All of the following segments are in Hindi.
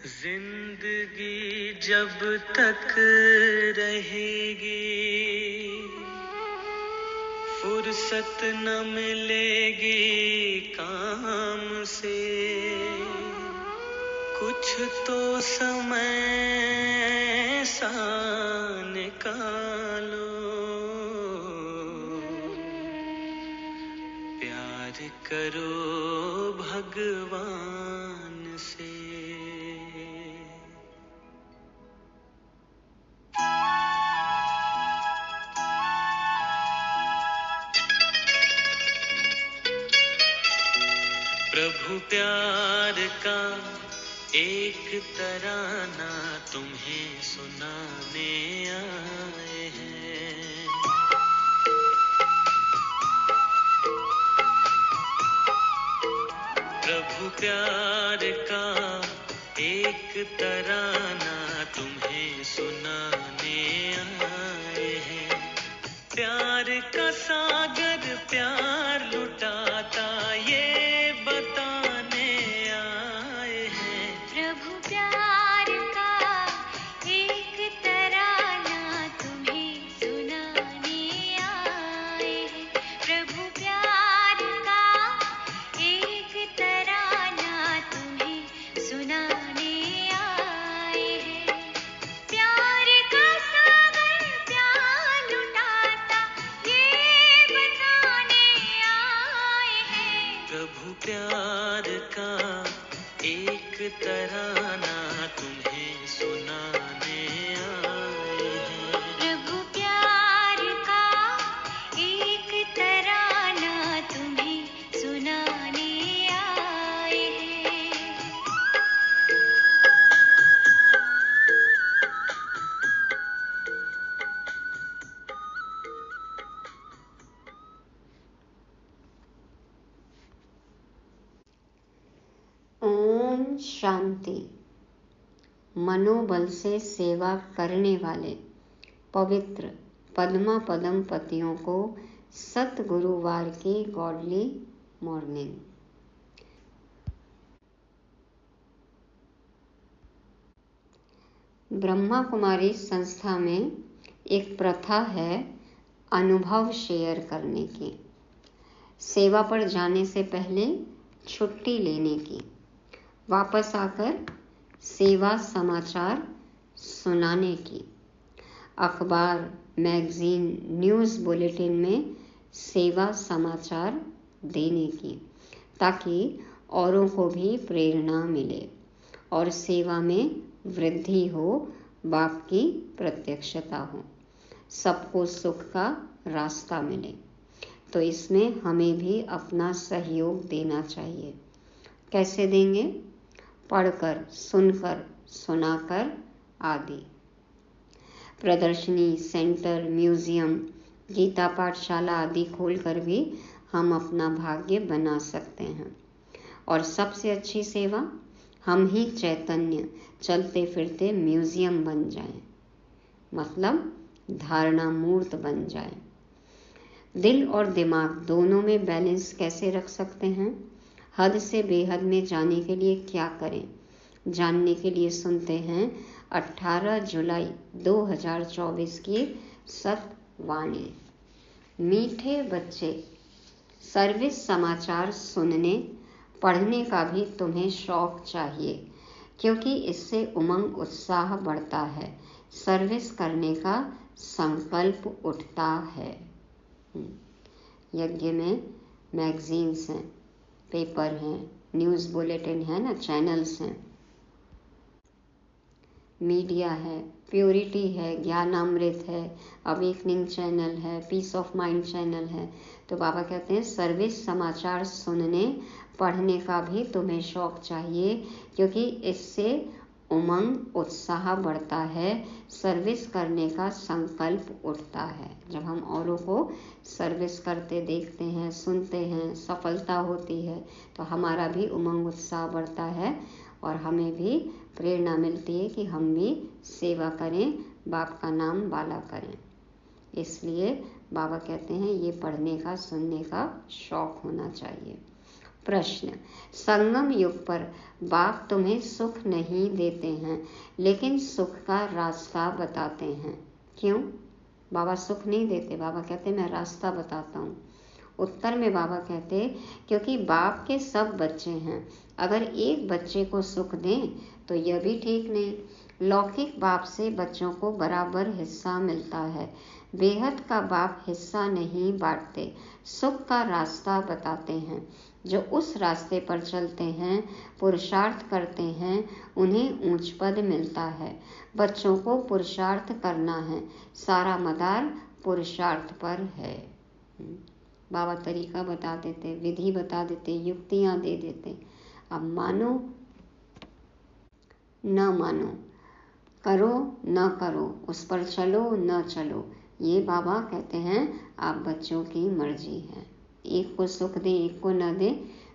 जिंदगी जब तक रहेगी, फुर्सत न मिलेगी काम से। कुछ तो समय सा निकालो, प्यार करो भगवान से। प्रभु प्यार का एक तराना तुम्हें सुनाने आए हैं। प्रभु प्यार का एक तराना तुम्हें सुनाने आए हैं। प्यार का सागर प्यार लुटाता ये बताने आए हैं। प्रभु प्यार का एक तराना तुम्हें सुनाने आए हैं। प्रभु प्यार का एक तराना तुम्हें सुनाने आए हैं। प्यार का सागर प्यार लुटाता ये बताने आए हैं। प्रभु प्यार का एक तराना तुम्हें सुनाने आए हैं। प्रभु प्यार का एक तराना तुम्हें सुनाने आए हैं। ओम शांति। मनोबल से सेवा करने वाले पवित्र पद्मा पदम पतियों को सतगुरुवार की गॉडली मॉर्निंग। ब्रह्मा कुमारी संस्था में एक प्रथा है अनुभव शेयर करने की, सेवा पर जाने से पहले छुट्टी लेने की, वापस आकर सेवा समाचार सुनाने की, अखबार, मैगजीन, न्यूज़ बुलेटिन में सेवा समाचार देने की, ताकि औरों को भी प्रेरणा मिले और सेवा में वृद्धि हो, बाप की प्रत्यक्षता हो, सबको सुख का रास्ता मिले। तो इसमें हमें भी अपना सहयोग देना चाहिए। कैसे देंगे? पढ़कर, सुनकर, सुनाकर आदि। प्रदर्शनी, सेंटर, म्यूजियम, गीता पाठशाला आदि खोलकर भी हम अपना भाग्य बना सकते हैं। और सबसे अच्छी सेवा, हम ही चैतन्य चलते फिरते म्यूजियम बन जाएं, मतलब धारणा मूर्त बन जाएं। दिल और दिमाग दोनों में बैलेंस कैसे रख सकते हैं? हद से बेहद में जाने के लिए क्या करें, जानने के लिए सुनते हैं 18 जुलाई 2024 की सतवाणी। मीठे बच्चे, सर्विस समाचार सुनने पढ़ने का भी तुम्हें शौक चाहिए, क्योंकि इससे उमंग उत्साह बढ़ता है, सर्विस करने का संकल्प उठता है। यज्ञ में मैगजीन्स हैं, पेपर हैं, न्यूज़ बुलेटिन है ना, चैनल्स हैं, मीडिया है, प्योरिटी है, ज्ञानामृत है, अवेकनिंग चैनल है, पीस ऑफ माइंड चैनल है। तो बाबा कहते हैं सर्विस समाचार सुनने पढ़ने का भी तुम्हें शौक चाहिए, क्योंकि इससे उमंग उत्साह बढ़ता है, सर्विस करने का संकल्प उठता है। जब हम औरों को सर्विस करते देखते हैं, सुनते हैं, सफलता होती है, तो हमारा भी उमंग उत्साह बढ़ता है और हमें भी प्रेरणा मिलती है कि हम भी सेवा करें, बाप का नाम बाला करें। इसलिए बाबा कहते हैं ये पढ़ने का, सुनने का शौक होना चाहिए। प्रश्न, संगम युग पर बाप तुम्हें सुख नहीं देते हैं लेकिन सुख का रास्ता बताते हैं, क्यों? बाबा सुख नहीं देते, बाबा कहते मैं रास्ता बताता हूँ। उत्तर में बाबा कहते क्योंकि बाप के सब बच्चे हैं, अगर एक बच्चे को सुख दें तो यह भी ठीक नहीं। लौकिक बाप से बच्चों को बराबर हिस्सा मिलता है, बेहद का बाप हिस्सा नहीं बांटते, सुख का रास्ता बताते हैं। जो उस रास्ते पर चलते हैं, पुरुषार्थ करते हैं, उन्हें ऊंच पद मिलता है। बच्चों को पुरुषार्थ करना है, सारा मदार पुरुषार्थ पर है। बाबा तरीका बता देते, विधि बता देते, युक्तियां दे देते। अब मानो न मानो, करो न करो, उस पर चलो न चलो, ये बाबा कहते हैं आप बच्चों की मर्जी है। एक को सुख दे एक को न दे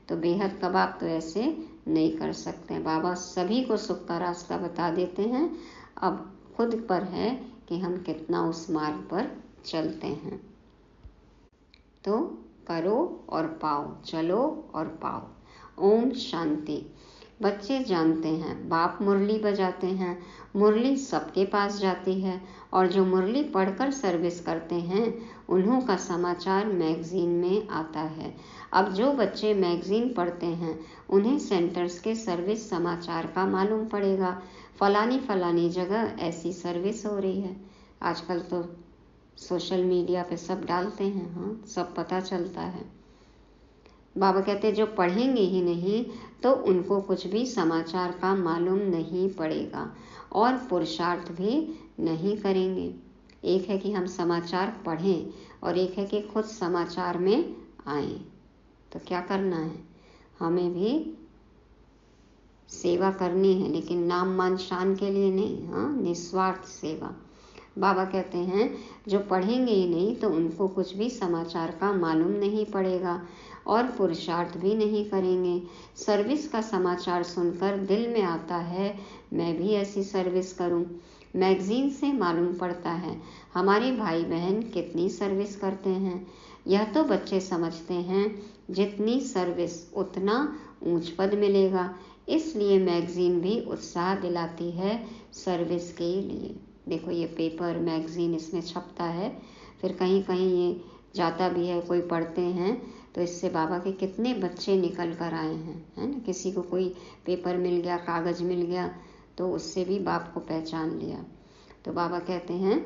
तो बेहद का बाप तो ऐसे नहीं कर सकते। बाबा सभी को सुख का रास्ता बता देते हैं, अब खुद पर है कि हम कितना उस मार्ग पर चलते हैं। तो करो और पाओ, चलो और पाओ। ओम शांति। बच्चे जानते हैं बाप मुरली बजाते हैं, मुरली सबके पास जाती है और जो मुरली पढ़कर सर्विस करते हैं उन्हों का समाचार मैगजीन में आता है। अब जो बच्चे मैगजीन पढ़ते हैं उन्हें सेंटर्स के सर्विस समाचार का मालूम पड़ेगा, फलानी जगह ऐसी सर्विस हो रही है। आजकल तो सोशल मीडिया पे सब डालते हैं, हाँ सब पता चलता है। बाबा कहते जो पढ़ेंगे ही नहीं तो उनको कुछ भी समाचार का मालूम नहीं पड़ेगा और पुरुषार्थ भी नहीं करेंगे। एक है कि हम समाचार पढ़ें और एक है कि खुद समाचार में आएं। तो क्या करना है, हमें भी सेवा करनी है, लेकिन नाम मान शान के लिए नहीं, हाँ निस्वार्थ सेवा। बाबा कहते हैं जो पढ़ेंगे ही नहीं तो उनको कुछ भी समाचार का मालूम नहीं पड़ेगा और पुरुषार्थ भी नहीं करेंगे। सर्विस का समाचार सुनकर दिल में आता है मैं भी ऐसी सर्विस करूं। मैगजीन से मालूम पड़ता है हमारे भाई बहन कितनी सर्विस करते हैं। यह तो बच्चे समझते हैं जितनी सर्विस उतना ऊंच पद मिलेगा, इसलिए मैगजीन भी उत्साह दिलाती है सर्विस के लिए। देखो ये पेपर मैगजीन इसमें छपता है, फिर कहीं कहीं ये जाता भी है, कोई पढ़ते हैं तो इससे बाबा के कितने बच्चे निकल कर आए हैं, है ना। किसी को कोई पेपर मिल गया, कागज़ मिल गया तो उससे भी बाप को पहचान लिया। तो बाबा कहते हैं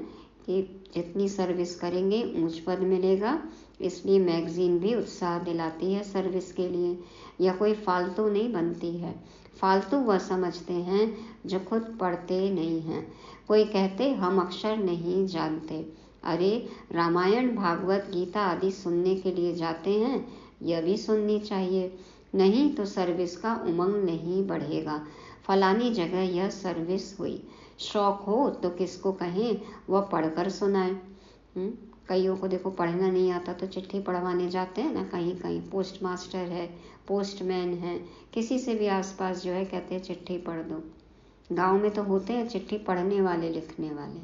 कि जितनी सर्विस करेंगे ऊंच पद मिलेगा, इसलिए मैगजीन भी उत्साह दिलाती है सर्विस के लिए। यह कोई फालतू नहीं बनती है, फालतू वह समझते हैं जो खुद पढ़ते नहीं हैं। कोई कहते हम अक्षर नहीं जानते, अरे रामायण भागवत गीता आदि सुनने के लिए जाते हैं, यह भी सुननी चाहिए, नहीं तो सर्विस का उमंग नहीं बढ़ेगा। फलानी जगह यह सर्विस हुई, शौक हो तो किसको कहें वह पढ़कर सुनाए। कईयों को देखो पढ़ना नहीं आता तो चिट्ठी पढ़वाने जाते हैं ना, कहीं कहीं पोस्ट मास्टर है, पोस्टमैन है, किसी से भी आसपास जो है कहते हैं चिट्ठी पढ़ दो। गांव में तो होते हैं चिट्ठी पढ़ने वाले, लिखने वाले।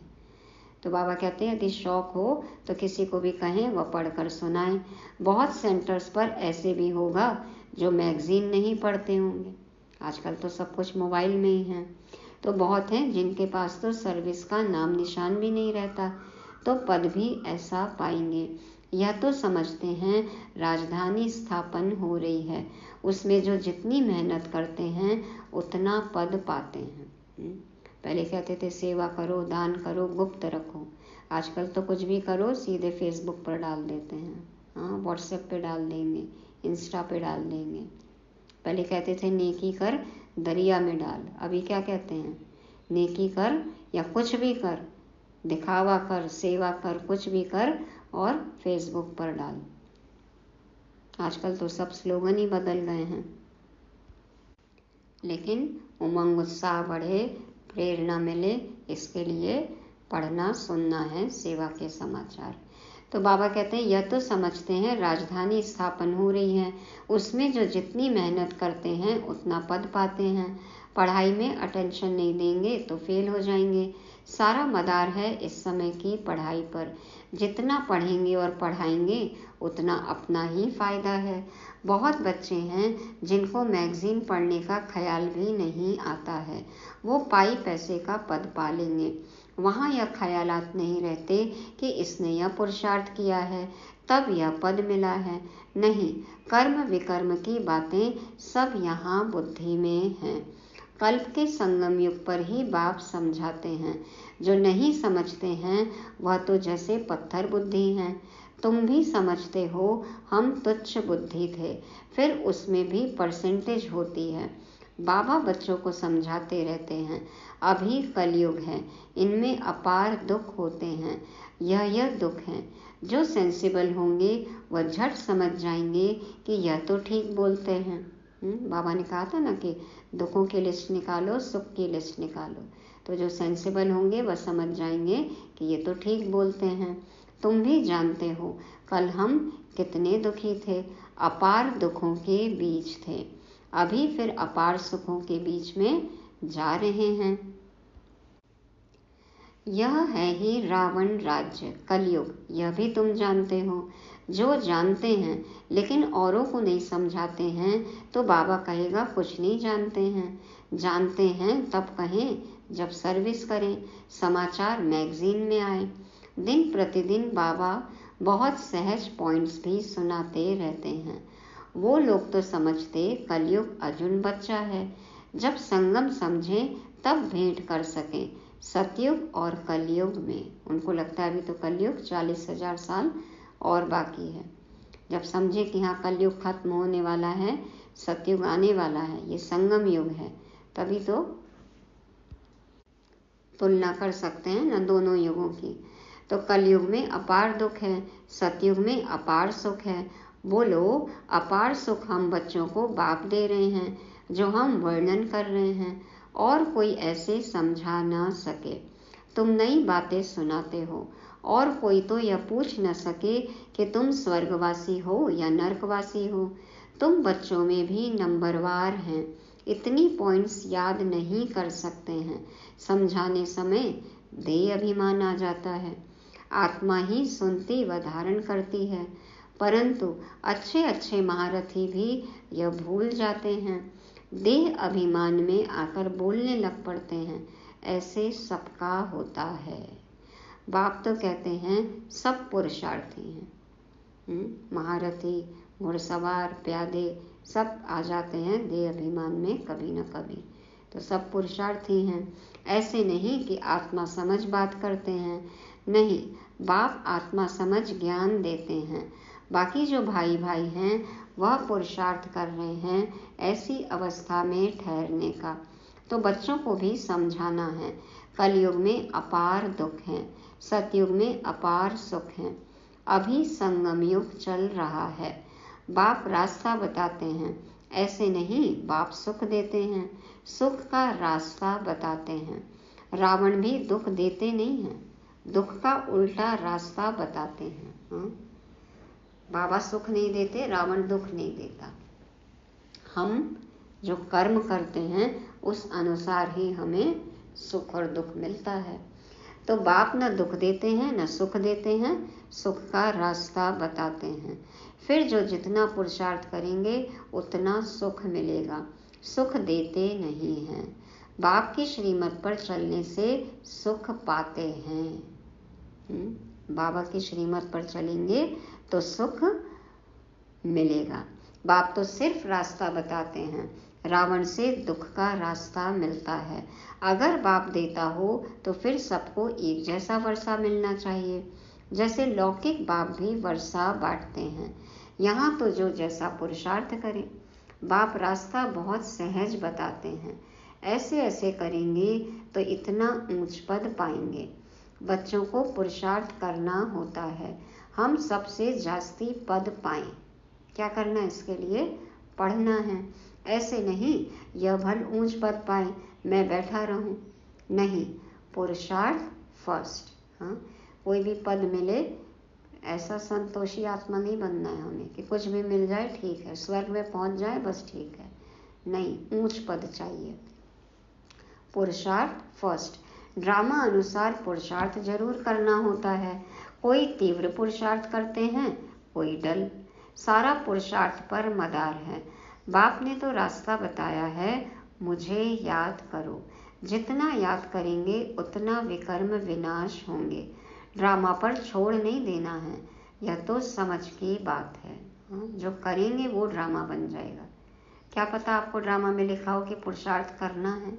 तो बाबा कहते हैं यदि शौक हो तो किसी को भी कहें वह पढ़कर सुनाए। बहुत सेंटर्स पर ऐसे भी होगा जो मैगजीन नहीं पढ़ते होंगे, आजकल तो सब कुछ मोबाइल में ही है। तो बहुत हैं जिनके पास तो सर्विस का नाम निशान भी नहीं रहता, तो पद भी ऐसा पाएंगे। यह तो समझते हैं राजधानी स्थापन हो रही है, उसमें जो जितनी मेहनत करते हैं उतना पद पाते हैं। पहले कहते थे सेवा करो, दान करो, गुप्त रखो, आजकल तो कुछ भी करो सीधे फेसबुक पर डाल देते हैं, हाँ व्हाट्सएप पे डाल देंगे, इंस्टा पे डाल देंगे। पहले कहते थे नेकी कर दरिया में डाल, अभी क्या कहते हैं नेकी कर या कुछ भी कर, दिखावा कर, सेवा कर, कुछ भी कर और फेसबुक पर डाल। आजकल तो सब स्लोगन ही बदल गए हैं। लेकिन उमंग उत्साह बढ़े, प्रेरणा मिले, इसके लिए पढ़ना सुनना है सेवा के समाचार। तो बाबा कहते हैं यह तो समझते हैं राजधानी स्थापन हो रही है, उसमें जो जितनी मेहनत करते हैं उतना पद पाते हैं। पढ़ाई में अटेंशन नहीं देंगे तो फेल हो जाएंगे। सारा मदार है इस समय की पढ़ाई पर। जितना पढ़ेंगे और पढ़ाएंगे उतना अपना ही फायदा है। बहुत बच्चे हैं जिनको मैगजीन पढ़ने का ख्याल भी नहीं आता है, वो पाई पैसे का पद पा लेंगे। वहाँ यह ख्यालात नहीं रहते कि इसने यह पुरुषार्थ किया है तब यह पद मिला है। नहीं, कर्म विकर्म की बातें सब यहाँ बुद्धि में हैं। कल्प के संगम युग पर ही बाप समझाते हैं। जो नहीं समझते हैं वह तो जैसे पत्थर बुद्धि हैं। तुम भी समझते हो हम तुच्छ बुद्धि थे, फिर उसमें भी परसेंटेज होती है। बाबा बच्चों को समझाते रहते हैं अभी कलयुग है, इनमें अपार दुख होते हैं। यह दुख हैं। जो सेंसिबल होंगे वह झट समझ जाएंगे कि यह तो ठीक बोलते हैं। बाबा ने कहा था ना कि दुखों की लिस्ट निकालो, सुख की लिस्ट निकालो। तो जो सेंसिबल होंगे वह समझ जाएंगे कि ये तो ठीक बोलते हैं। तुम भी जानते हो कल हम कितने दुखी थे, अपार दुखों के बीच थे। अभी फिर अपार सुखों के बीच में जा रहे हैं। यह है ही रावण राज्य कलयुग, यह भी तुम जानते हो। जो जानते हैं लेकिन औरों को नहीं समझाते हैं तो बाबा कहेगा कुछ नहीं जानते हैं। जानते हैं तब कहें जब सर्विस करें, समाचार मैगजीन में आए। दिन प्रतिदिन बाबा बहुत सहज पॉइंट्स भी सुनाते रहते हैं। वो लोग तो समझते कलयुग अर्जुन बच्चा है। जब संगम समझें तब भेंट कर सकें सतयुग और कलयुग में। उनको लगता है अभी तो कलयुग 40,000 साल और बाकी है। जब समझे कि हाँ कलयुग खत्म होने वाला है, सतयुग आने वाला है, ये संगम युग है, तभी तो तुलना कर सकते हैं ना दोनों युगों की। तो कलयुग में अपार दुख है, सतयुग में अपार सुख है। बोलो अपार सुख हम बच्चों को बाप दे रहे हैं जो हम वर्णन कर रहे हैं, और कोई ऐसे समझा ना सके। तुम नई बातें सुनाते हो और कोई तो यह पूछ न सके कि तुम स्वर्गवासी हो या नरकवासी हो। तुम बच्चों में भी नंबरवार हैं, इतनी पॉइंट्स याद नहीं कर सकते हैं। समझाने समय देह अभिमान आ जाता है। आत्मा ही सुनती व धारण करती है, परंतु अच्छे अच्छे महारथी भी यह भूल जाते हैं। देह अभिमान में आकर बोलने लग पड़ते हैं। ऐसे सबका होता है। बाप तो कहते हैं सब पुरुषार्थी हैं। महारथी, घुड़सवार, प्यादे सब आ जाते हैं देह अभिमान में कभी न कभी। तो सब पुरुषार्थी हैं। ऐसे नहीं कि आत्मा समझ बात करते हैं। नहीं, बाप आत्मा समझ ज्ञान देते हैं। बाकी जो भाई भाई हैं वह पुरुषार्थ कर रहे हैं ऐसी अवस्था में ठहरने का। तो बच्चों को भी समझाना है कलयुग में अपार दुख हैं, सतयुग में अपार सुख हैं। अभी संगम युग चल रहा है। बाप रास्ता बताते हैं, ऐसे नहीं बाप सुख देते हैं, सुख का रास्ता बताते हैं। रावण भी दुख देते नहीं हैं, दुख का उल्टा रास्ता बताते हैं। बाबा सुख नहीं देते, रावण दुख नहीं देता। हम जो कर्म करते हैं उस अनुसार ही हमें सुख और दुख मिलता है। तो बाप न दुख देते हैं न सुख देते हैं, सुख का रास्ता बताते हैं। फिर जो जितना पुरुषार्थ करेंगे उतना सुख मिलेगा। सुख देते नहीं हैं। बाप की श्रीमत पर चलने से सुख पाते हैं। बाबा की श्रीमत पर चलेंगे तो सुख मिलेगा। बाप तो सिर्फ रास्ता बताते हैं, रावण से दुख का रास्ता मिलता है। अगर बाप देता हो तो फिर सबको एक जैसा वर्षा मिलना चाहिए। जैसे लौकिक बाप भी वर्षा बांटते हैं, यहाँ तो जो जैसा पुरुषार्थ करें। बाप रास्ता बहुत सहज बताते हैं। ऐसे ऐसे करेंगे तो इतना ऊंच पद पाएंगे। बच्चों को पुरुषार्थ करना होता है, हम सबसे जास्ती पद पाएं। क्या करना है इसके लिए? पढ़ना है। ऐसे नहीं यह भल ऊंच पद पाए मैं बैठा रहूं, नहीं, पुरुषार्थ फर्स्ट। हाँ, कोई भी पद मिले ऐसा संतोषी आत्मा नहीं बनना है हमें कि कुछ भी मिल जाए ठीक है, स्वर्ग में पहुंच जाए बस ठीक है। नहीं, ऊंच पद चाहिए। पुरुषार्थ फर्स्ट। ड्रामा अनुसार पुरुषार्थ जरूर करना होता है। कोई तीव्र पुरुषार्थ करते हैं, कोई डल। सारा पुरुषार्थ पर मदार है। बाप ने तो रास्ता बताया है, मुझे याद करो। जितना याद करेंगे उतना विकर्म विनाश होंगे। ड्रामा पर छोड़ नहीं देना है, यह तो समझ की बात है। जो करेंगे वो ड्रामा बन जाएगा। क्या पता आपको ड्रामा में लिखा हो कि पुरुषार्थ करना है।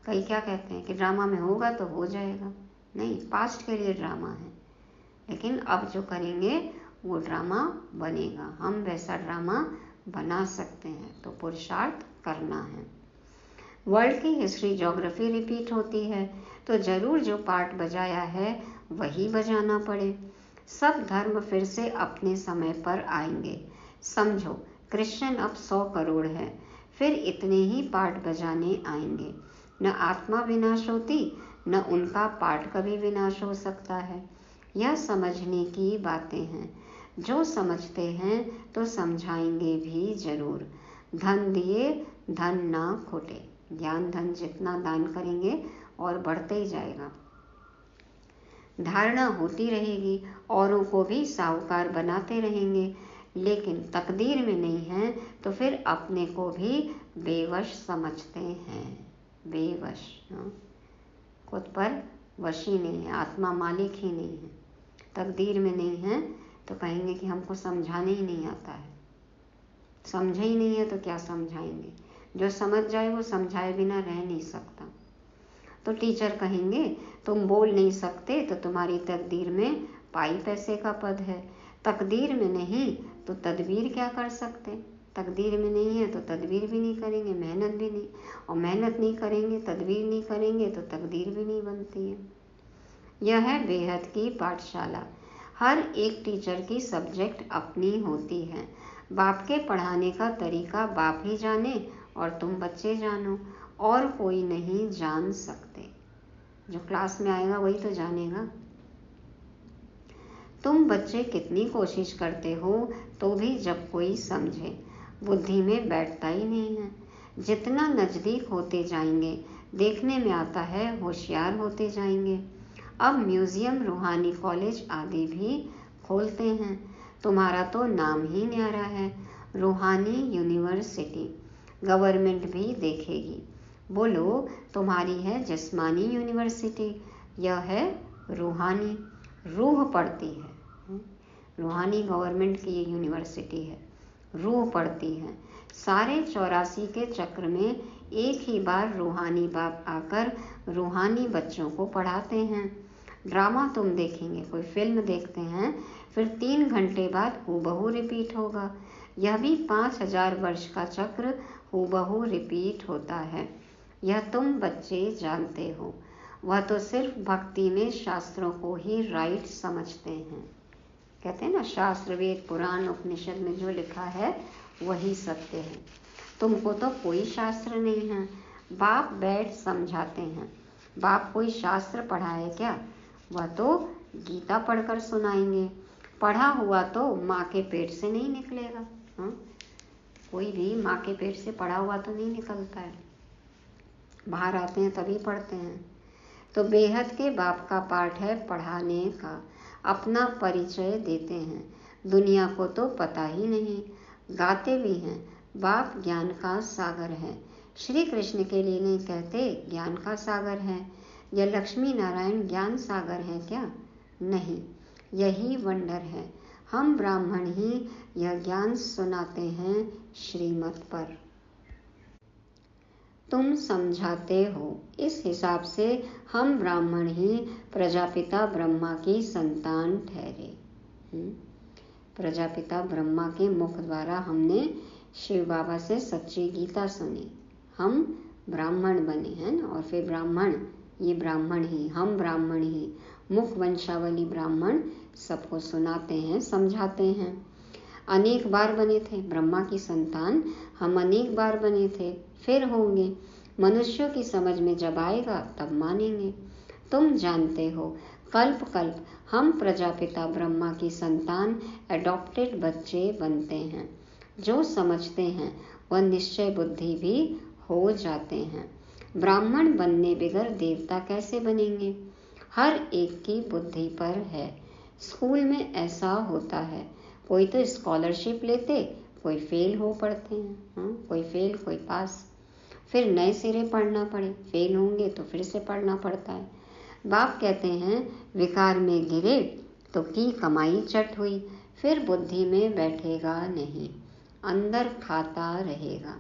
कई क्या कहते हैं कि ड्रामा में होगा तो हो जाएगा। नहीं, पास्ट के लिए ड्रामा है, लेकिन अब जो करेंगे वो ड्रामा बनेगा। हम वैसा ड्रामा बना सकते हैं, तो पुरुषार्थ करना है। वर्ल्ड की हिस्ट्री ज्योग्राफी रिपीट होती है तो जरूर जो पार्ट बजाया है वही बजाना पड़े। सब धर्म फिर से अपने समय पर आएंगे। समझो क्रिश्चियन अब 100 करोड़ है, फिर इतने ही पार्ट बजाने आएंगे। न आत्मा विनाश होती, न उनका पार्ट कभी विनाश हो सकता है। यह समझने की बातें हैं। जो समझते हैं तो समझाएंगे भी जरूर। धन दिए धन ना खोटे। ज्ञान धन जितना दान करेंगे और बढ़ते ही जाएगा। धारणा होती रहेगी, औरों को भी साहूकार बनाते रहेंगे, लेकिन तकदीर में नहीं है तो फिर अपने को भी बेवश समझते हैं। बेवश, खुद पर वशी नहीं है, आत्मा मालिक ही नहीं है। तकदीर में नहीं है तो कहेंगे कि हमको समझाने ही नहीं आता है। समझे ही नहीं है तो क्या समझाएंगे। जो समझ जाए वो समझाए बिना रह नहीं सकता। तो टीचर कहेंगे तुम बोल नहीं सकते तो तुम्हारी तकदीर में पाई पैसे का पद है। तकदीर में नहीं तो तदबीर क्या कर सकते। तकदीर में नहीं है तो तदबीर भी नहीं करेंगे, मेहनत भी नहीं, और मेहनत नहीं करेंगे, तदबीर नहीं करेंगे तो तकदीर भी नहीं बनती है। यह है बेहद की पाठशाला। हर एक टीचर की सब्जेक्ट अपनी होती है। बाप के पढ़ाने का तरीका बाप ही जाने और तुम बच्चे जानो, और कोई नहीं जान सकते। जो क्लास में आएगा वही तो जानेगा। तुम बच्चे कितनी कोशिश करते हो तो भी जब कोई समझे, बुद्धि में बैठता ही नहीं है। जितना नजदीक होते जाएंगे देखने में आता है होशियार होते जाएंगे। अब म्यूजियम, रूहानी कॉलेज आदि भी खोलते हैं। तुम्हारा तो नाम ही न्यारा है, रूहानी यूनिवर्सिटी। गवर्नमेंट भी देखेगी। बोलो तुम्हारी है जिस्मानी यूनिवर्सिटी, यह है रूहानी, रूह पढ़ती है। रूहानी गवर्नमेंट की ये यूनिवर्सिटी है, रूह पढ़ती है। सारे 84 के चक्र में एक ही बार रूहानी बाप आकर रूहानी बच्चों को पढ़ाते हैं। ड्रामा तुम देखेंगे, कोई फिल्म देखते हैं, फिर 3 घंटे बाद हूबहू रिपीट होगा। यह भी 5000 वर्ष का चक्र हूबहू रिपीट होता है। यह तुम बच्चे जानते हो। वह तो सिर्फ भक्ति में शास्त्रों को ही राइट समझते हैं। कहते हैं ना, शास्त्र वेद पुराण उपनिषद में जो लिखा है वही सत्य है। तुमको तो कोई शास्त्र नहीं है। बाप बैठ समझाते हैं। बाप कोई शास्त्र पढ़ाए क्या? वह तो गीता पढ़कर सुनाएंगे। पढ़ा हुआ तो माँ के पेट से नहीं निकलेगा। कोई भी माँ के पेट से पढ़ा हुआ तो नहीं निकलता है, बाहर आते हैं तभी पढ़ते हैं। तो बेहद के बाप का पाठ है पढ़ाने का। अपना परिचय देते हैं। दुनिया को तो पता ही नहीं, गाते भी हैं बाप ज्ञान का सागर है। श्री कृष्ण के लिए नहीं कहते ज्ञान का सागर है। यह लक्ष्मी नारायण ज्ञान सागर है क्या? नहीं, यही वंडर है। हम ब्राह्मण ही यह ज्ञान सुनाते हैं श्रीमत पर। तुम समझाते हो, इस हिसाब से हम ब्राह्मण ही प्रजापिता ब्रह्मा की संतान ठहरे। प्रजापिता ब्रह्मा के मुख द्वारा हमने शिव बाबा से सच्ची गीता सुनी, हम ब्राह्मण बने हैं ना। और फिर ब्राह्मण, ये ब्राह्मण ही, हम ब्राह्मण ही, मुख वंशावली ब्राह्मण सबको सुनाते हैं, समझाते हैं। अनेक बार बने थे ब्रह्मा की संतान, हम अनेक बार बने थे, फिर होंगे। मनुष्यों की समझ में जब आएगा तब मानेंगे। तुम जानते हो कल्प कल्प हम प्रजापिता ब्रह्मा की संतान एडॉप्टेड बच्चे बनते हैं। जो समझते हैं वह निश्चय बुद्धि भी हो जाते हैं। ब्राह्मण बनने बगैर देवता कैसे बनेंगे? हर एक की बुद्धि पर है। स्कूल में ऐसा होता है, कोई तो स्कॉलरशिप लेते, कोई फेल हो पढ़ते हैं। कोई फेल कोई पास, फिर नए सिरे पढ़ना पड़े, फेल होंगे तो फिर से पढ़ना पड़ता है। बाप कहते हैं विकार में गिरे तो की कमाई चट हुई, फिर बुद्धि में बैठेगा नहीं, अंदर खाता रहेगा।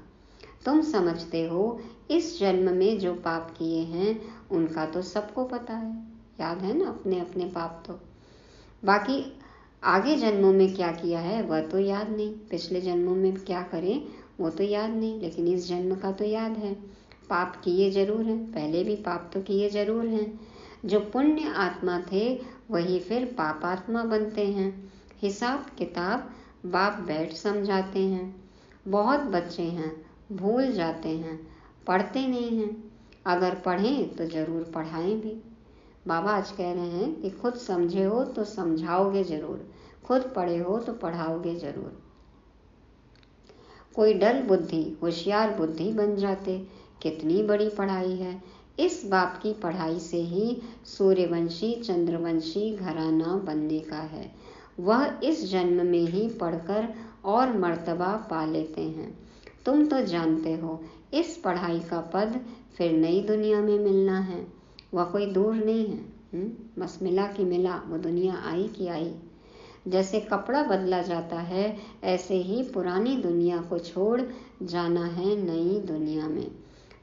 तुम समझते हो इस जन्म में जो पाप किए हैं उनका तो सबको पता है, याद है ना अपने अपने पाप तो। बाकी आगे जन्मों में क्या किया है वह तो याद नहीं, पिछले जन्मों में क्या करें वो तो याद नहीं, लेकिन इस जन्म का तो याद है। पाप किए जरूर हैं, पहले भी पाप तो किए जरूर हैं। जो पुण्य आत्मा थे वही फिर पापात्मा बनते हैं। हिसाब किताब बाप बैठ समझाते हैं। बहुत बच्चे हैं भूल जाते हैं, पढ़ते नहीं हैं। अगर पढ़ें तो जरूर पढ़ाएं भी। बाबा आज कह रहे हैं कि खुद समझे हो तो समझाओगे जरूर, खुद पढ़े हो तो पढ़ाओगे जरूर। कोई डल बुद्धि होशियार बुद्धि बन जाते, कितनी बड़ी पढ़ाई है। इस बाप की पढ़ाई से ही सूर्यवंशी चंद्रवंशी घराना बनने का है। वह इस जन्म में ही पढ़कर और मर्तबा पा लेते हैं। तुम तो जानते हो इस पढ़ाई का पद फिर नई दुनिया में मिलना है, वह कोई दूर नहीं है। बस मिला कि मिला, वो दुनिया आई कि आई। जैसे कपड़ा बदला जाता है ऐसे ही पुरानी दुनिया को छोड़ जाना है नई दुनिया में।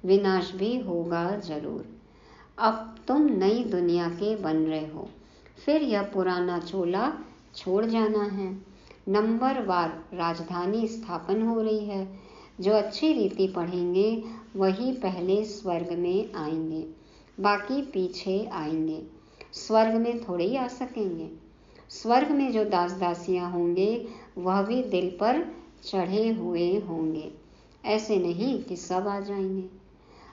विनाश भी होगा जरूर। अब तुम नई दुनिया के बन रहे हो, फिर यह पुराना चोला छोड़ जाना है। नंबरवार राजधानी स्थापन हो रही है। जो अच्छी रीति पढ़ेंगे वही पहले स्वर्ग में आएंगे, बाकी पीछे आएंगे। स्वर्ग में थोड़े ही आ सकेंगे। स्वर्ग में जो दास दासियां होंगे वह भी दिल पर चढ़े हुए होंगे, ऐसे नहीं कि सब आ जाएंगे।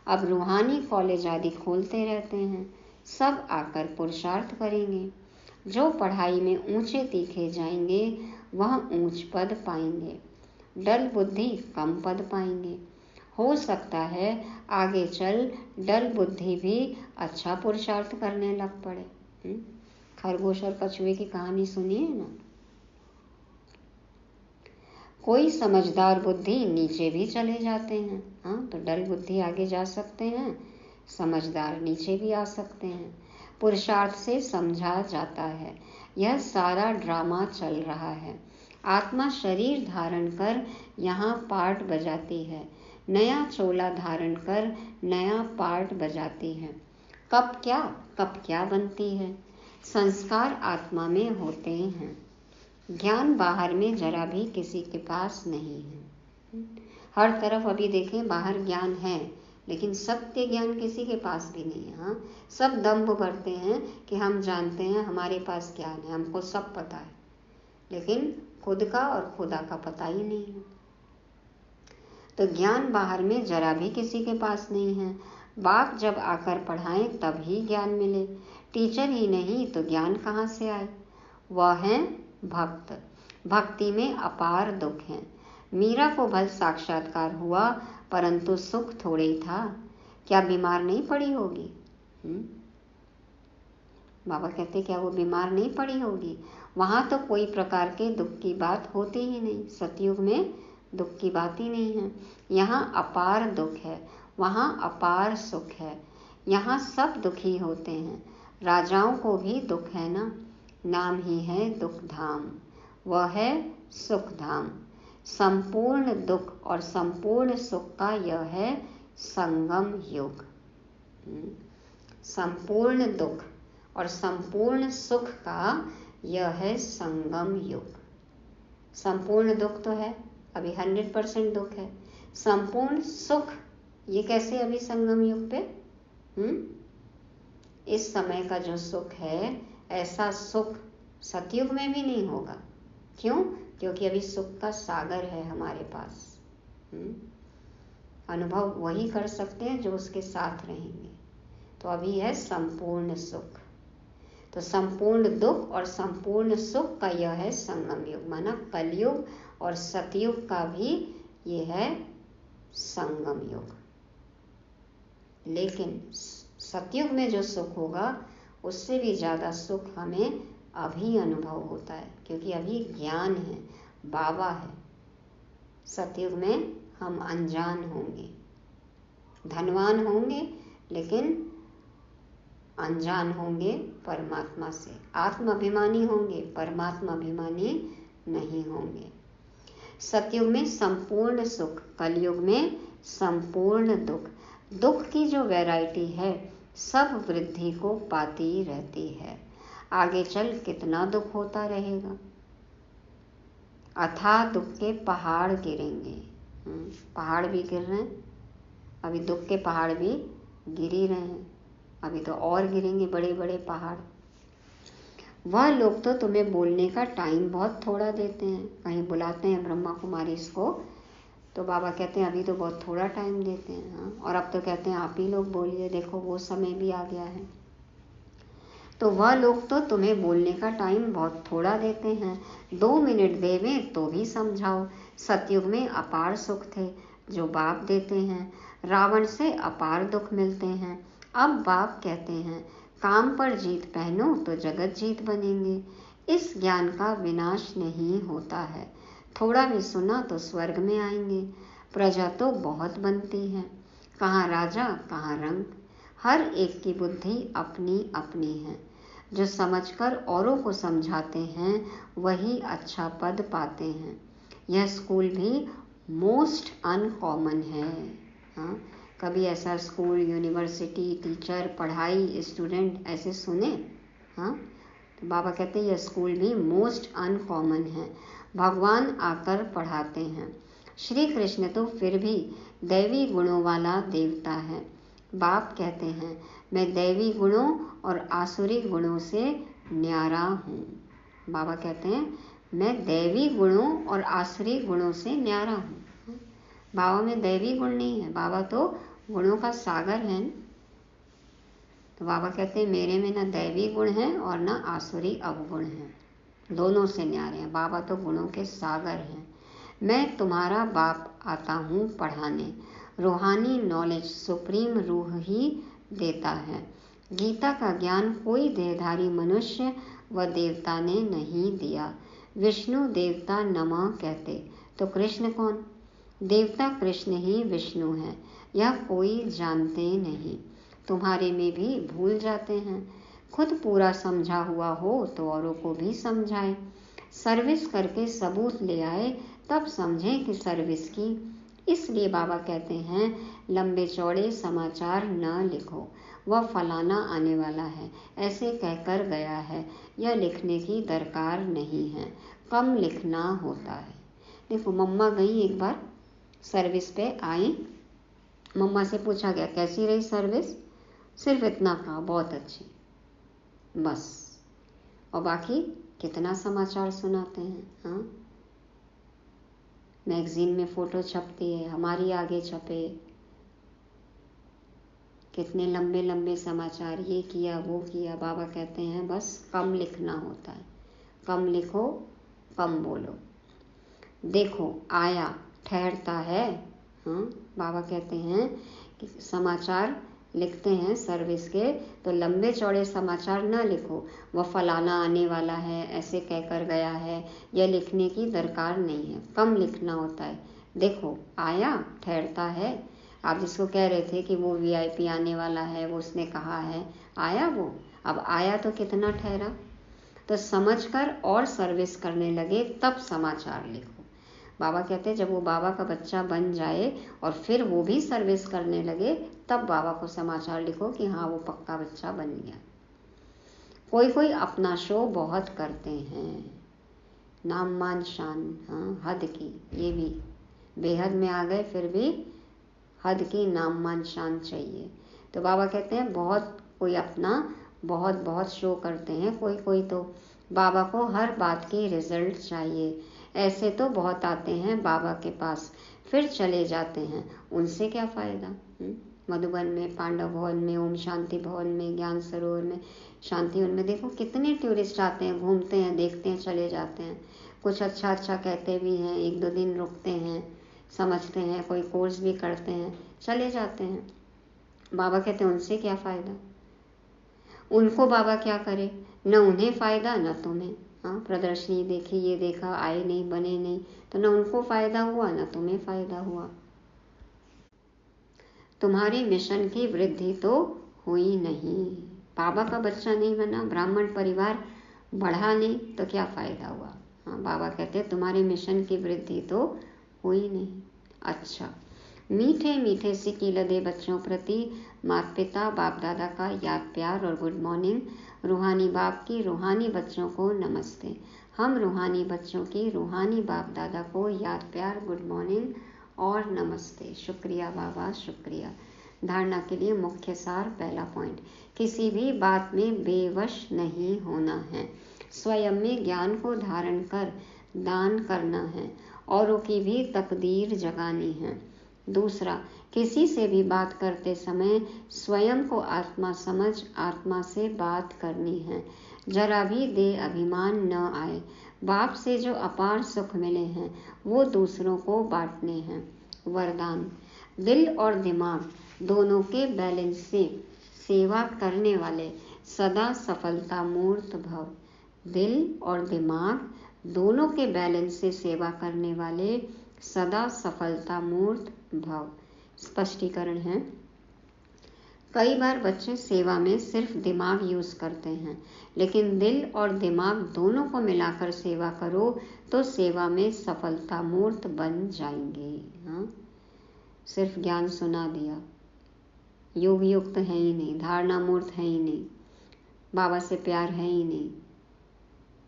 अब रूहानी कॉलेज आदि खोलते रहते हैं, सब आकर पुरुषार्थ करेंगे। जो पढ़ाई में ऊंचे तीखे जाएंगे वह ऊंच पद पाएंगे, डल बुद्धि कम पद पाएंगे। हो सकता है आगे चल डल बुद्धि भी अच्छा पुरुषार्थ करने लग पड़े। खरगोश और कछुए की कहानी सुनिए ना। कोई समझदार बुद्धि नीचे भी चले जाते हैं। तो डल बुद्धि आगे जा सकते हैं, समझदार नीचे भी आ सकते हैं। पुरुषार्थ से समझा जाता है। यह सारा ड्रामा चल रहा है। आत्मा शरीर धारण कर यहाँ पार्ट बजाती है, नया चोला धारण कर नया पार्ट बजाती है। कब क्या बनती है। संस्कार आत्मा में होते हैं, ज्ञान बाहर में जरा भी किसी के पास नहीं है। हर तरफ अभी देखें बाहर ज्ञान है, लेकिन सत्य ज्ञान किसी के पास भी नहीं है। सब दम्भ भरते हैं कि हम जानते हैं, हमारे पास ज्ञान है, हमको सब पता है, लेकिन खुद का और खुदा का पता ही नहीं है। तो ज्ञान बाहर में जरा भी किसी के पास नहीं है। बाप जब आकर पढ़ाएं तब ही ज्ञान मिले, टीचर ही नहीं तो ज्ञान कहाँ से आए। वह है भक्त। भक्ति में अपार दुख है। मीरा को भल साक्षात्कार हुआ, परंतु सुख थोड़े ही था। क्या बीमार नहीं पड़ी होगी? बाबा कहते क्या वो बीमार नहीं पड़ी होगी? वहां तो कोई प्रकार के दुख की बात होती ही नहीं। सतयुग में दुख की बात ही नहीं है। यहाँ अपार दुख है, वहाँ अपार सुख है। यहाँ सब दुखी होते हैं। राजाओं को भी दुख है ना, नाम ही है दुख धाम, वह है सुख धाम। संपूर्ण दुख और संपूर्ण सुख का यह है संगम युग। संपूर्ण दुख और संपूर्ण सुख का यह है संगम युग। संपूर्ण दुख तो है, अभी 100% दुख है। संपूर्ण सुख ये कैसे अभी संगम युग पे? इस समय का जो सुख है ऐसा सुख सतयुग में भी नहीं होगा। क्यों? क्योंकि अभी सुख का सागर है हमारे पास। अनुभव वही कर सकते हैं जो उसके साथ रहेंगे। तो अभी है संपूर्ण सुख। तो संपूर्ण दुख और संपूर्ण सुख का यह है संगम युग, माना कलयुग और सतयुग का भी ये है संगम युग। लेकिन सतयुग में जो सुख होगा उससे भी ज़्यादा सुख हमें अभी अनुभव होता है, क्योंकि अभी ज्ञान है, बाबा है। सतयुग में हम अनजान होंगे, धनवान होंगे, लेकिन अनजान होंगे परमात्मा से। आत्म अभिमानी होंगे, परमात्मा अभिमानी नहीं होंगे। सतयुग में संपूर्ण सुख, कलयुग में संपूर्ण दुख। दुख की जो वैरायटी है सब वृद्धि को पाती रहती है। आगे चल कितना दुख होता रहेगा, अथाह दुख के पहाड़ गिरेंगे। पहाड़ भी गिर रहे हैं, अभी दुख के पहाड़ भी गिर ही रहे हैं, अभी तो और गिरेंगे बड़े बड़े पहाड़। वह लोग तो तुम्हें बोलने का टाइम बहुत थोड़ा देते हैं। कहीं बुलाते हैं ब्रह्मा कुमारी इसको, तो बाबा कहते हैं अभी तो बहुत थोड़ा टाइम देते हैं। हाँ, और अब तो कहते हैं आप ही लोग बोलिए, देखो वो समय भी आ गया है। तो वह लोग तो तुम्हें बोलने का टाइम बहुत थोड़ा देते हैं, 2 मिनट देवें तो भी समझाओ। सतयुग में अपार सुख थे जो बाप देते हैं, रावण से अपार दुख मिलते हैं। अब बाप कहते हैं काम पर जीत पहनो तो जगत जीत बनेंगे। इस ज्ञान का विनाश नहीं होता है, थोड़ा भी सुना तो स्वर्ग में आएंगे। प्रजा तो बहुत बनती है, कहाँ राजा कहाँ रंग, हर एक की बुद्धि अपनी अपनी है। जो समझकर औरों को समझाते हैं वही अच्छा पद पाते हैं। यह स्कूल भी मोस्ट अनकॉमन है। हाँ, कभी ऐसा स्कूल, यूनिवर्सिटी, टीचर, पढ़ाई, स्टूडेंट ऐसे सुने? हाँ, तो बाबा कहते हैं यह स्कूल भी मोस्ट अनकॉमन है। भगवान आकर पढ़ाते हैं। श्री कृष्ण तो फिर भी दैवी गुणों वाला देवता है। बाप कहते हैं मैं दैवी गुणों और आसुरी गुणों से न्यारा हूँ। बाबा कहते हैं मैं दैवी गुणों और आसुरी गुणों से न्यारा हूँ। बाबा में दैवी गुण नहीं है, बाबा तो गुणों का सागर है। तो बाबा कहते हैं मेरे में न दैवी गुण है और न आसुरी अवगुण है, दोनों से न्यारे हैं। बाबा तो गुणों के सागर हैं। मैं तुम्हारा बाप आता हूँ पढ़ाने, रूहानी नॉलेज सुप्रीम रूह ही देता है। गीता का ज्ञान कोई देहधारी मनुष्य व देवता ने नहीं दिया। विष्णु देवता नमः कहते तो कृष्ण कौन? देवता कृष्ण ही विष्णु है, यह कोई जानते नहीं। तुम्हारे में भी भूल जाते हैं। खुद पूरा समझा हुआ हो तो औरों को भी समझाए। सर्विस करके सबूत ले आए तब समझें कि सर्विस की। इसलिए बाबा कहते हैं लंबे चौड़े समाचार न लिखो, वह फलाना आने वाला है ऐसे कहकर गया है, यह लिखने की दरकार नहीं है, कम लिखना होता है। देखो मम्मा गई एक बार सर्विस पे आई, मम्मा से पूछा गया कैसी रही सर्विस, सिर्फ इतना कहा बहुत अच्छी, बस। और बाकी कितना समाचार सुनाते हैं। हाँ, मैगजीन में फोटो छपती है, हमारी आगे छपे, कितने लंबे लंबे समाचार, ये किया वो किया। बाबा कहते हैं बस कम लिखना होता है, कम लिखो कम बोलो। देखो आया ठहरता है। हाँ, बाबा कहते हैं कि समाचार लिखते हैं सर्विस के तो लंबे चौड़े समाचार न लिखो, वह फलाना आने वाला है ऐसे कहकर गया है, यह लिखने की दरकार नहीं है, कम लिखना होता है। देखो आया ठहरता है। आप जिसको कह रहे थे कि वो वीआईपी आने वाला है, वो उसने कहा है, आया वो, अब आया तो कितना ठहरा। तो समझकर और सर्विस करने लगे तब समाचार लिखो। बाबा कहते हैं जब वो बाबा का बच्चा बन जाए और फिर वो भी सर्विस करने लगे तब बाबा को समाचार लिखो कि हाँ वो पक्का बच्चा बन गया। कोई कोई अपना शो बहुत करते हैं, नाम मान शान, हाँ हद की, ये भी बेहद में आ गए, फिर भी हद की नाम मान शान चाहिए। तो बाबा कहते हैं बहुत कोई अपना बहुत बहुत शो करते हैं, कोई कोई तो बाबा को हर बात की रिजल्ट चाहिए। ऐसे तो बहुत आते हैं बाबा के पास फिर चले जाते हैं, उनसे क्या फ़ायदा। मधुबन में, पांडव भवन में, ओम शांति भवन में, ज्ञान सरोवर में, शांति वन में देखो कितने टूरिस्ट आते हैं, घूमते हैं, देखते हैं, चले जाते हैं। कुछ अच्छा अच्छा कहते भी हैं, 1-2 दिन रुकते हैं, समझते हैं, कोई कोर्स भी करते हैं, चले जाते हैं। बाबा कहते हैं उनसे क्या फ़ायदा, उनको बाबा क्या करे, न उन्हें फ़ायदा न तुम्हें। हाँ, प्रदर्शनी देखी, ये देखा, आए नहीं, बने नहीं, तो न उनको फ़ायदा हुआ न तुम्हें फ़ायदा हुआ। तुम्हारे मिशन की वृद्धि तो हुई नहीं। बाबा का बच्चा नहीं बना, ब्राह्मण परिवार बढ़ा नहीं, तो क्या फ़ायदा हुआ। हाँ, बाबा कहते हैं तुम्हारे मिशन की वृद्धि तो हुई नहीं। अच्छा, मीठे मीठे सिक्की लदे बच्चों प्रति माता पिता बाप दादा का याद प्यार और गुड मॉर्निंग। रूहानी बाप की रूहानी बच्चों को नमस्ते। हम रूहानी बच्चों की रूहानी बाप दादा को याद प्यार, गुड मॉर्निंग और नमस्ते। शुक्रिया बाबा, शुक्रिया। धारणा के लिए मुख्य सार, पहला पॉइंट, किसी भी बात में बेवश नहीं होना है। स्वयं में ज्ञान को धारण कर दान करना है, औरों की भी तकदीर जगानी है। दूसरा, किसी से भी बात करते समय स्वयं को आत्मा समझ आत्मा से बात करनी है। जरा भी देह अभिमान न आए। बाप से जो अपार सुख मिले हैं वो दूसरों को बांटने हैं। वरदान, दिल और दिमाग दोनों के बैलेंस से सेवा करने वाले सदा सफलता मूर्त भव। दिल और दिमाग दोनों के बैलेंस से सेवा करने वाले सदा सफलता मूर्त भव। स्पष्टीकरण है, कई बार बच्चे सेवा में सिर्फ दिमाग यूज करते हैं, लेकिन दिल और दिमाग दोनों को मिलाकर सेवा करो तो सेवा में सफलता मूर्त बन जाएंगे। हाँ, सिर्फ ज्ञान सुना दिया, योग युक्त है ही नहीं, धारणा मूर्त है ही नहीं, बाबा से प्यार है ही नहीं,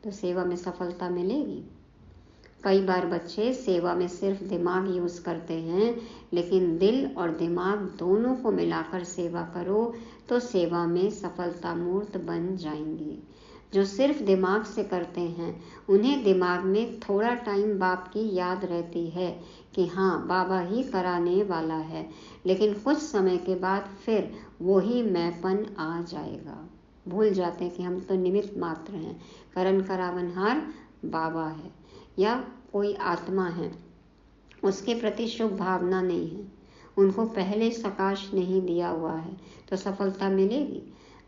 तो सेवा में सफलता मिलेगी। कई बार बच्चे सेवा में सिर्फ दिमाग यूज करते हैं, लेकिन दिल और दिमाग दोनों को मिलाकर सेवा करो तो सेवा में सफलता मूर्त बन जाएंगे। जो सिर्फ दिमाग से करते हैं उन्हें दिमाग में थोड़ा टाइम बाप की याद रहती है कि हाँ बाबा ही कराने वाला है, लेकिन कुछ समय के बाद फिर वही मैंपन आ जाएगा। भूल जाते हैं कि हम तो निमित्त मात्र हैं, करण करावनहार बाबा है या कोई आत्मा है, उसके प्रति शुभ भावना नहीं है, उनको पहले सकाश नहीं दिया हुआ है, तो सफलता मिलेगी।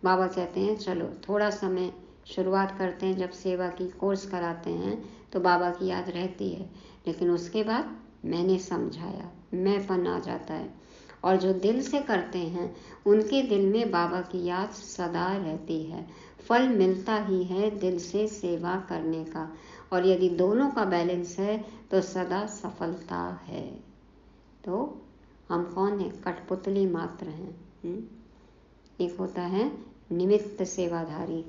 बाबा कहते हैं चलो थोड़ा समय शुरुआत करते हैं, जब सेवा की कोर्स कराते हैं तो बाबा की याद रहती है, लेकिन उसके बाद मैंने समझाया, मैंपन आ जाता है। और जो दिल से करते हैं उनके दिल में बाबा की याद सदा रहती है। फल मिलता ही है दिल से सेवा करने का, और यदि दोनों का बैलेंस है तो सदा सफलता है। तो हम कौन है, कठपुतली मात्र हैं। एक होता है निमित्त सेवाधारी,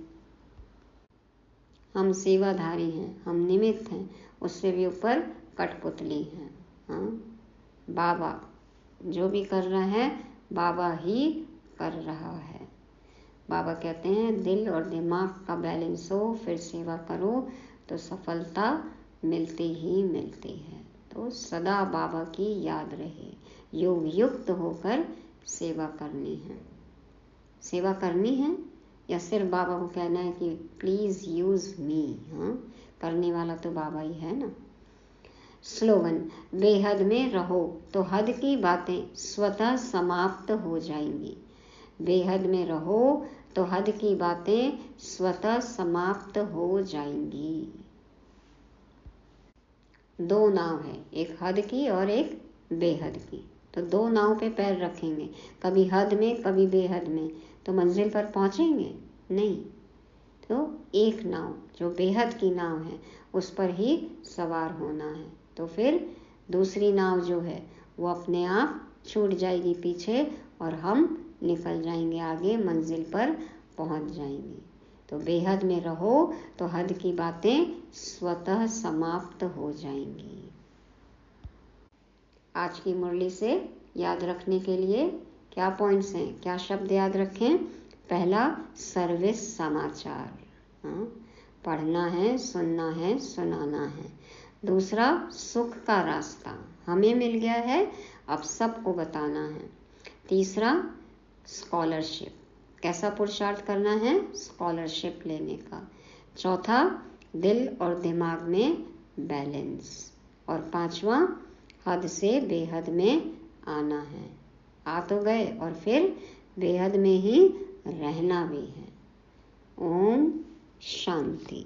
हम सेवाधारी हैं, हम निमित्त हैं, उससे भी ऊपर कठपुतली हैं। हाँ, बाबा जो भी कर रहा है बाबा ही कर रहा है। बाबा कहते हैं दिल और दिमाग का बैलेंस हो फिर सेवा करो तो सफलता मिलती ही मिलती है। तो सदा बाबा की याद रहे, योग युक्त होकर सेवा करनी है। सेवा करनी है या सिर्फ बाबा को कहना है कि प्लीज यूज मी। हाँ, करने वाला तो बाबा ही है ना। स्लोगन, बेहद में रहो तो हद की बातें स्वतः समाप्त हो जाएंगी। बेहद में रहो तो हद की बातें स्वतः समाप्त हो जाएंगी। दो नाव है, एक हद की और एक बेहद की, तो दो नाव पे पैर रखेंगे, कभी हद में कभी बेहद में, तो मंजिल पर पहुंचेंगे नहीं। तो एक नाव जो बेहद की नाव है उस पर ही सवार होना है, तो फिर दूसरी नाव जो है वो अपने आप छूट जाएगी पीछे और हम निकल जाएंगे आगे, मंजिल पर पहुंच जाएंगे। तो बेहद में रहो तो हद की बातें स्वतः समाप्त हो जाएंगी। आज की मुरली से याद रखने के लिए क्या पॉइंट्स हैं, क्या शब्द याद रखें। पहला, सर्विस समाचार, हाँ, पढ़ना है, सुनना है, सुनाना है। दूसरा, सुख का रास्ता हमें मिल गया है, अब सबको बताना है। तीसरा स्कॉलरशिप, कैसा पुरुषार्थ करना है, स्कॉलरशिप लेने का। चौथा दिल और दिमाग में बैलेंस। और पांचवा हद से बेहद में आना है। आ तो गए और फिर बेहद में ही रहना भी है। ओम शांति।